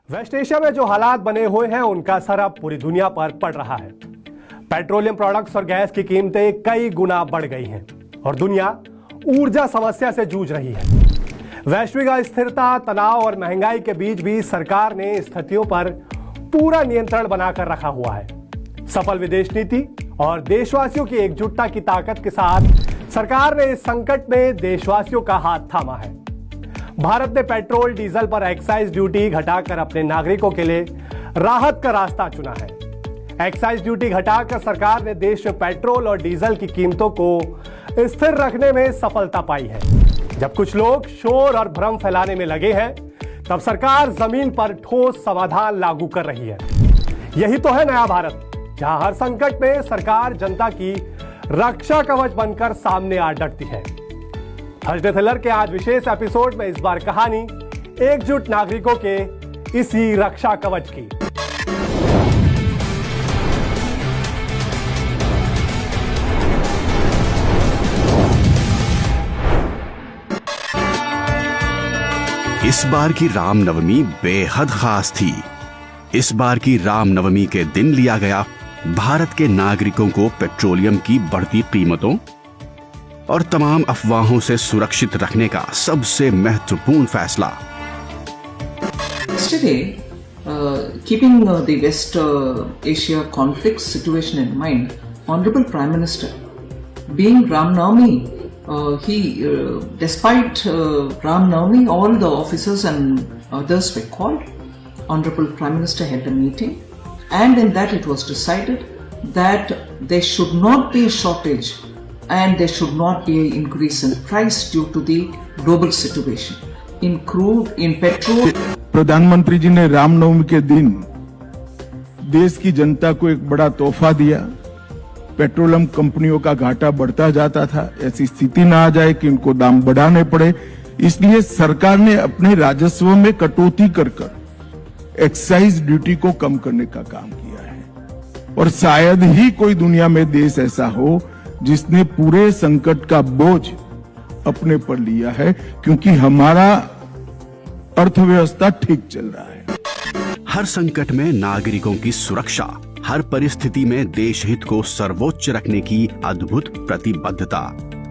Waste Asia में जो हालात बने हुए हैं उनका असर अब पूरी दुनिया पर पड़ रहा है। पेट्रोलियम प्रोडक्ट्स और गैस की कीमतें कई गुना बढ़ गई हैं और दुनिया ऊर्जा समस्या से जूझ रही है। वैश्विक अस्थिरता, तनाव और महंगाई के बीच भी सरकार ने स्थितियों पर पूरा नियंत्रण बनाकर रखा हुआ है। सफल विदेश नीति और देशवासियों की एकजुटता की ताकत के साथ सरकार ने इस संकट में देशवासियों का हाथ थामा है। भारत ने पेट्रोल डीजल पर एक्साइज ड्यूटी घटाकर अपने नागरिकों के लिए राहत का रास्ता चुना है। एक्साइज ड्यूटी घटाकर सरकार ने देश में पेट्रोल और डीजल की कीमतों को स्थिर रखने में सफलता पाई है। जब कुछ लोग शोर और भ्रम फैलाने में लगे हैं, तब सरकार जमीन पर ठोस समाधान लागू कर रही है। यही तो है नया भारत, जहां हर संकट में सरकार जनता की रक्षा कवच बनकर सामने आ डटती है। थर्सडे थ्रिलर के आज विशेष एपिसोड में इस बार कहानी एकजुट नागरिकों के इसी रक्षा कवच की। इस बार की रामनवमी बेहद खास थी। इस बार की रामनवमी के दिन लिया गया भारत के नागरिकों को पेट्रोलियम की बढ़ती कीमतों और तमाम अफवाहों से सुरक्षित रखने का सबसे महत्वपूर्ण फैसला। Yesterday, keeping the West Asia conflict situation in mind, Honorable Prime Minister, being Ram Navami, despite Ram Navami, all the officers and others were called. Honorable Prime Minister held a meeting, and in that it was decided that there should not be a shortage and there should not be an increase in price due to the global situation in crude, in petrol. प्रधानमंत्री जी ने रामनवमी के दिन देश की जनता को एक बड़ा तोहफा दिया। पेट्रोलियम कंपनियों का घाटा बढ़ता जाता था, ऐसी स्थिति ना आ जाए कि उनको दाम बढ़ाने पड़े, इसलिए सरकार ने अपने राजस्व में कटौती कर एक्साइज ड्यूटी को कम करने का काम किया है। और शायद ही कोई दुनिया में देश ऐसा हो जिसने पूरे संकट का बोझ अपने पर लिया है, क्योंकि हमारा अर्थव्यवस्था ठीक चल रहा है। हर संकट में नागरिकों की सुरक्षा, हर परिस्थिति में देश हित को सर्वोच्च रखने की अद्भुत प्रतिबद्धता।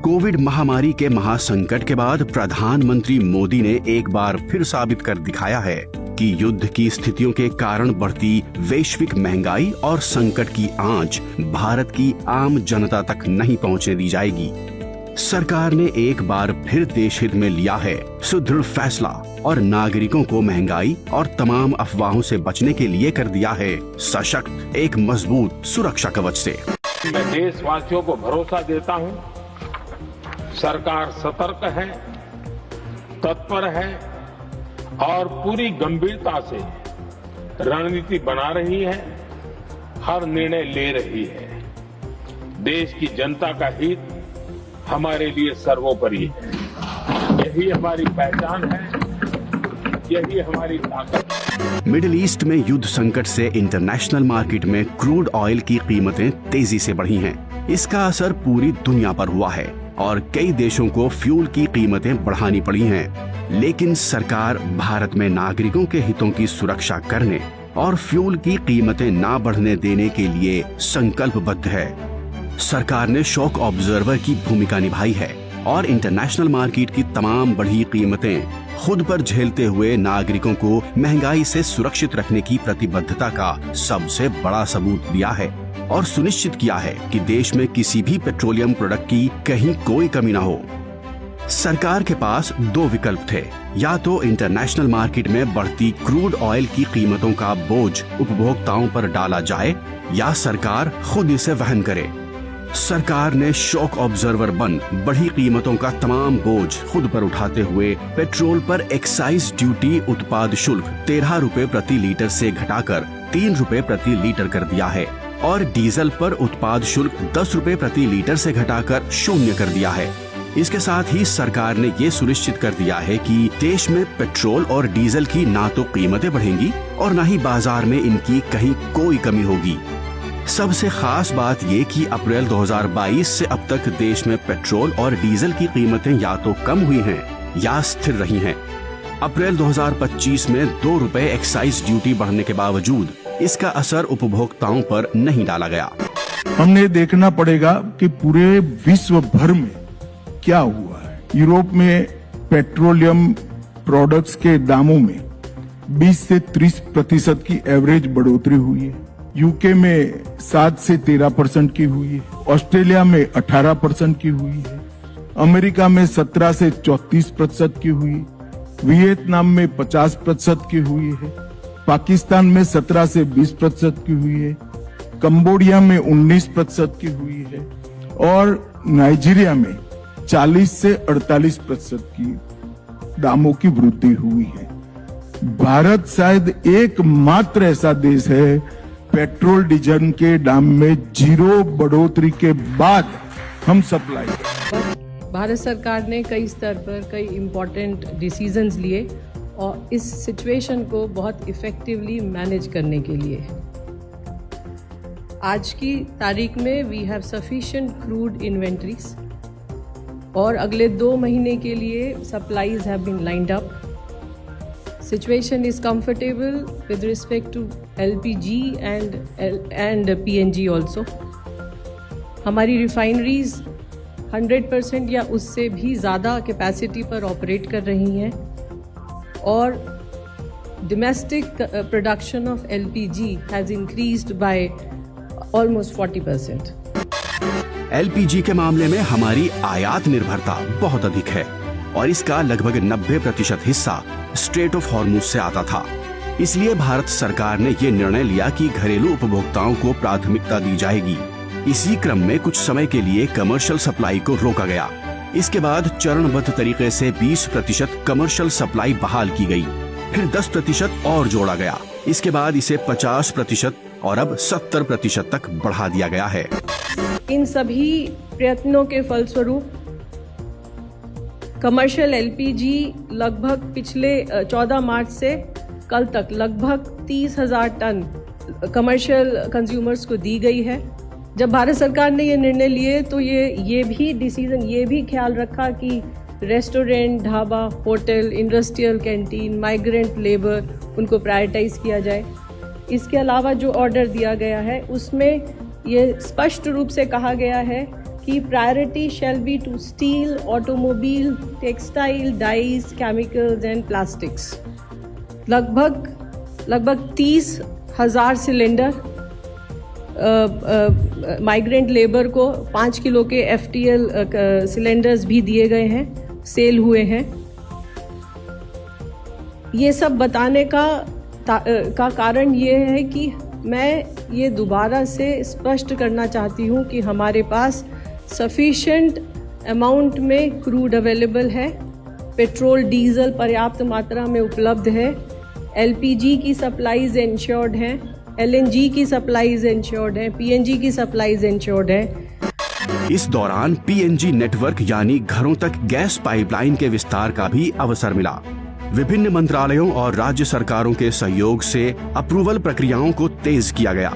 कोविड महामारी के महासंकट के बाद प्रधानमंत्री मोदी ने एक बार फिर साबित कर दिखाया है कि युद्ध की स्थितियों के कारण बढ़ती वैश्विक महंगाई और संकट की आंच भारत की आम जनता तक नहीं पहुंचने दी जाएगी। सरकार ने एक बार फिर देश हित में लिया है सुदृढ़ फैसला और नागरिकों को महंगाई और तमाम अफवाहों से बचने के लिए कर दिया है सशक्त एक मजबूत सुरक्षा कवच से। मैं देशवासियों को भरोसा देता हूं, सरकार सतर्क है, तत्पर है और पूरी गंभीरता से रणनीति बना रही है, हर निर्णय ले रही है। देश की जनता का हित हमारे लिए सर्वोपरि है। यही हमारी पहचान है, यही हमारी ताकत। मिडिल ईस्ट में युद्ध संकट से इंटरनेशनल मार्केट में क्रूड ऑयल की कीमतें तेजी से बढ़ी हैं। इसका असर पूरी दुनिया पर हुआ है और कई देशों को फ्यूल की कीमतें बढ़ानी पड़ी हैं। लेकिन सरकार भारत में नागरिकों के हितों की सुरक्षा करने और फ्यूल की कीमतें ना बढ़ने देने के लिए संकल्पबद्ध है। सरकार ने शॉक ऑब्जर्वर की भूमिका निभाई है और इंटरनेशनल मार्केट की तमाम बढ़ी कीमतें खुद पर झेलते हुए नागरिकों को महंगाई से सुरक्षित रखने की प्रतिबद्धता का सबसे बड़ा सबूत दिया है और सुनिश्चित किया है कि देश में किसी भी पेट्रोलियम प्रोडक्ट की कहीं कोई कमी न हो। सरकार के पास दो विकल्प थे, या तो इंटरनेशनल मार्केट में बढ़ती क्रूड ऑयल की कीमतों का बोझ उपभोक्ताओं पर डाला जाए या सरकार खुद इसे वहन करे। सरकार ने शॉक ऑब्जर्वर बन बढ़ी कीमतों का तमाम बोझ खुद पर उठाते हुए पेट्रोल पर एक्साइज ड्यूटी उत्पाद शुल्क 13 रुपए प्रति लीटर से घटाकर 3 रुपए प्रति लीटर कर दिया है और डीजल पर उत्पाद शुल्क 10 रुपए प्रति लीटर से घटाकर 0 कर दिया है। इसके साथ ही सरकार ने ये सुनिश्चित कर दिया है कि देश में पेट्रोल और डीजल की ना तो कीमतें बढ़ेंगी और न ही बाजार में इनकी कहीं कोई कमी होगी। सबसे खास बात ये कि अप्रैल 2022 से अब तक देश में पेट्रोल और डीजल की कीमतें या तो कम हुई हैं या स्थिर रही हैं। अप्रैल 2025 में 2 रुपए एक्साइज ड्यूटी बढ़ने के बावजूद इसका असर उपभोक्ताओं पर नहीं डाला गया। हमने देखना पड़ेगा कि पूरे विश्व भर में क्या हुआ है। यूरोप में पेट्रोलियम प्रोडक्ट्स के दामों में 20 से 30% की एवरेज बढ़ोतरी हुई है। यूके में 7 से 13% की हुई है। ऑस्ट्रेलिया में 18% की हुई है। अमेरिका में 17 से 34% की हुई है। वियतनाम में 50% की हुई है। पाकिस्तान में 17 से 20% की हुई है। कंबोडिया में 19% की हुई है और नाइजीरिया में 40 से 48% की दामों की वृद्धि हुई है। भारत शायद एकमात्र ऐसा देश है पेट्रोल डीजल के दाम में 0 बढ़ोतरी के बाद हम सप्लाई। भारत सरकार ने कई स्तर पर कई इम्पोर्टेंट डिसीजंस लिए और इस सिचुएशन को बहुत इफेक्टिवली मैनेज करने के लिए आज की तारीख में we have sufficient crude inventories और अगले 2 महीने के लिए supplies have been lined up. Situation is comfortable with respect to LPG and PNG also. हमारी रिफाइनरीज 100% या उससे भी ज़्यादा कैपेसिटी पर ऑपरेट कर रही हैं और domestic production of LPG has increased by almost 40%. LPG के मामले में हमारी आयात निर्भरता बहुत अधिक है और इसका लगभग 90% हिस्सा स्ट्रेट ऑफ हॉर्मुज से आता था। इसलिए भारत सरकार ने ये निर्णय लिया कि घरेलू उपभोक्ताओं को प्राथमिकता दी जाएगी। इसी क्रम में कुछ समय के लिए कमर्शियल सप्लाई को रोका गया। इसके बाद चरणबद्ध तरीके से 20% कमर्शियल सप्लाई बहाल की गई, फिर 10% और जोड़ा गया। इसके बाद इसे 50% और अब 70% तक बढ़ा दिया गया है। इन सभी प्रयत्नों के फलस्वरूप कमर्शियल एलपीजी लगभग पिछले 14 मार्च से कल तक लगभग 30,000 टन कमर्शियल कंज्यूमर्स को दी गई है। जब भारत सरकार ने ये निर्णय लिए तो ये भी डिसीजन ये भी ख्याल रखा कि restaurant, dhaba, hotel, industrial canteen, migrant labour उनको प्रायोरिटाइज किया जाए। इसके अलावा जो ऑर्डर दिया गया है उसमें ये स्पष्ट रूप से कहा गया है कि priority shall be to steel, automobile, textile, dyes, chemicals and plastics. लगभग 30,000 सिलेंडर माइग्रेंट लेबर को 5 किलो के FTL सिलेंडर्स भी दिए गए हैं, सेल हुए हैं। ये सब बताने का कारण ये है कि मैं ये दोबारा से स्पष्ट करना चाहती हूँ कि हमारे पास सफिशिएंट अमाउंट में क्रूड अवेलेबल है, पेट्रोल डीजल पर्याप्त मात्रा में उपलब्ध है, LPG की सप्लाईज इंश्योर्ड हैं, LNG की सप्लाईज इंश्योर्ड हैं, PNG की सप्लाईज इंश्योर्ड हैं। इस दौरान PNG नेटवर्क यानी घरों तक गैस पाइपलाइन के विस्तार का भी अवसर मिला। विभिन्न मंत्रालयों और राज्य सरकारों के सहयोग से अप्रूवल प्रक्रियाओं को तेज किया गया।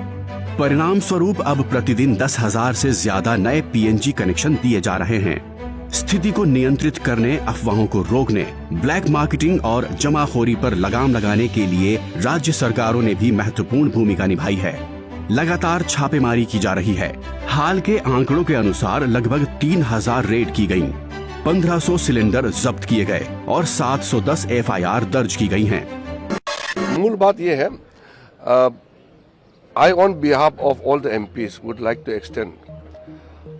परिणाम स्वरूप अब प्रतिदिन 10,000 से ज्यादा नए PNG कनेक्शन दिए जा रहे हैं। स्थिति को नियंत्रित करने, अफवाहों को रोकने, ब्लैक मार्केटिंग और जमाखोरी पर लगाम लगाने के लिए राज्य सरकारों ने भी महत्वपूर्ण भूमिका निभाई है। लगातार छापेमारी की जा रही है। हाल के आंकड़ों के अनुसार लगभग 3,000 रेड की गयी, 1500 सिलेंडर जब्त किए गए और 710 FIR दर्ज की गई हैं। मूल बात यह है, I on behalf of all the MPs would like to extend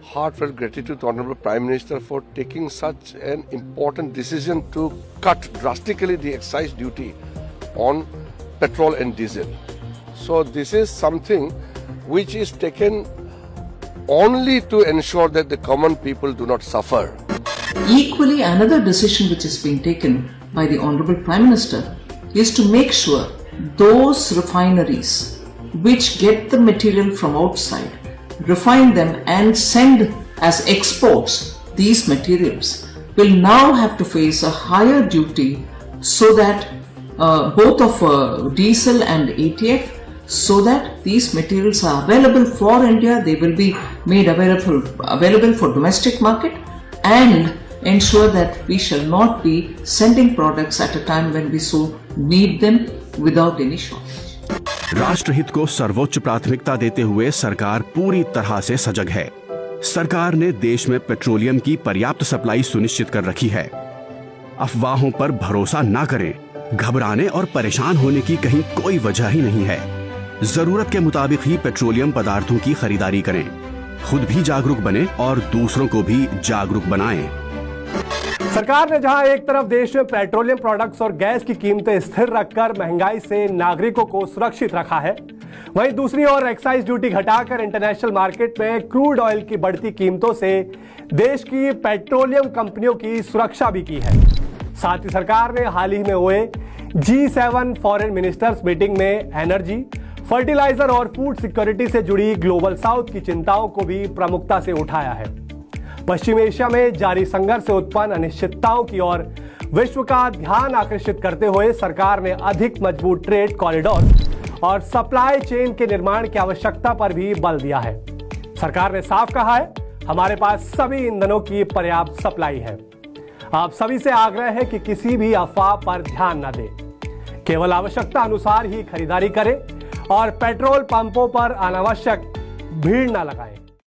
heartfelt gratitude to Honorable Prime Minister for taking such an important decision to cut drastically the excise duty on petrol and diesel. So this is something which is taken only to ensure that the common people do not suffer. Equally, another decision which is being taken by the Honorable Prime Minister is to make sure those refineries which get the material from outside, refine them and send as exports these materials will now have to face a higher duty so that both of diesel and ATF, so that these materials are available for India, they will be made available for domestic market and ensure that we shall not be sending products at a time when we so need them without any shortage. राष्ट्रहित को सर्वोच्च प्राथमिकता देते हुए सरकार पूरी तरह से सजग है। सरकार ने देश में पेट्रोलियम की पर्याप्त सप्लाई सुनिश्चित कर रखी है। अफवाहों पर भरोसा ना करें। घबराने और परेशान होने की कहीं कोई वजह ही नहीं है। जरूरत के मुताबिक ही पेट्रोलियम पदार्थों की खरीदारी करें। खुद भी जागरूक बने और दूसरों को भी जागरूक बनाएं। सरकार ने जहां एक तरफ देश में पेट्रोलियम प्रोडक्ट्स और गैस की कीमतें स्थिर रखकर महंगाई से नागरिकों को सुरक्षित रखा है, वहीं दूसरी ओर एक्साइज ड्यूटी घटाकर इंटरनेशनल मार्केट में क्रूड ऑयल की बढ़ती कीमतों से देश की पेट्रोलियम कंपनियों की सुरक्षा भी की है। साथ ही सरकार ने हाल ही में हुए G7 फॉरेन मिनिस्टर्स मीटिंग में एनर्जी, फर्टिलाइजर और फूड सिक्योरिटी से जुड़ी ग्लोबल साउथ की चिंताओं को भी प्रमुखता से उठाया है। पश्चिम एशिया में जारी संघर्ष से उत्पन्न अनिश्चितताओं की ओर विश्व का ध्यान आकर्षित करते हुए सरकार ने अधिक मजबूत ट्रेड कॉरिडोर और सप्लाई चेन के निर्माण की आवश्यकता पर भी बल दिया है। सरकार ने साफ कहा है, हमारे पास सभी ईंधनों की पर्याप्त सप्लाई है। आप सभी से आग्रह है कि किसी भी अफवाह पर ध्यान न दें, केवल आवश्यकता अनुसार ही खरीदारी करें और पेट्रोल पंपों पर अनावश्यक भीड़ न लगाएं।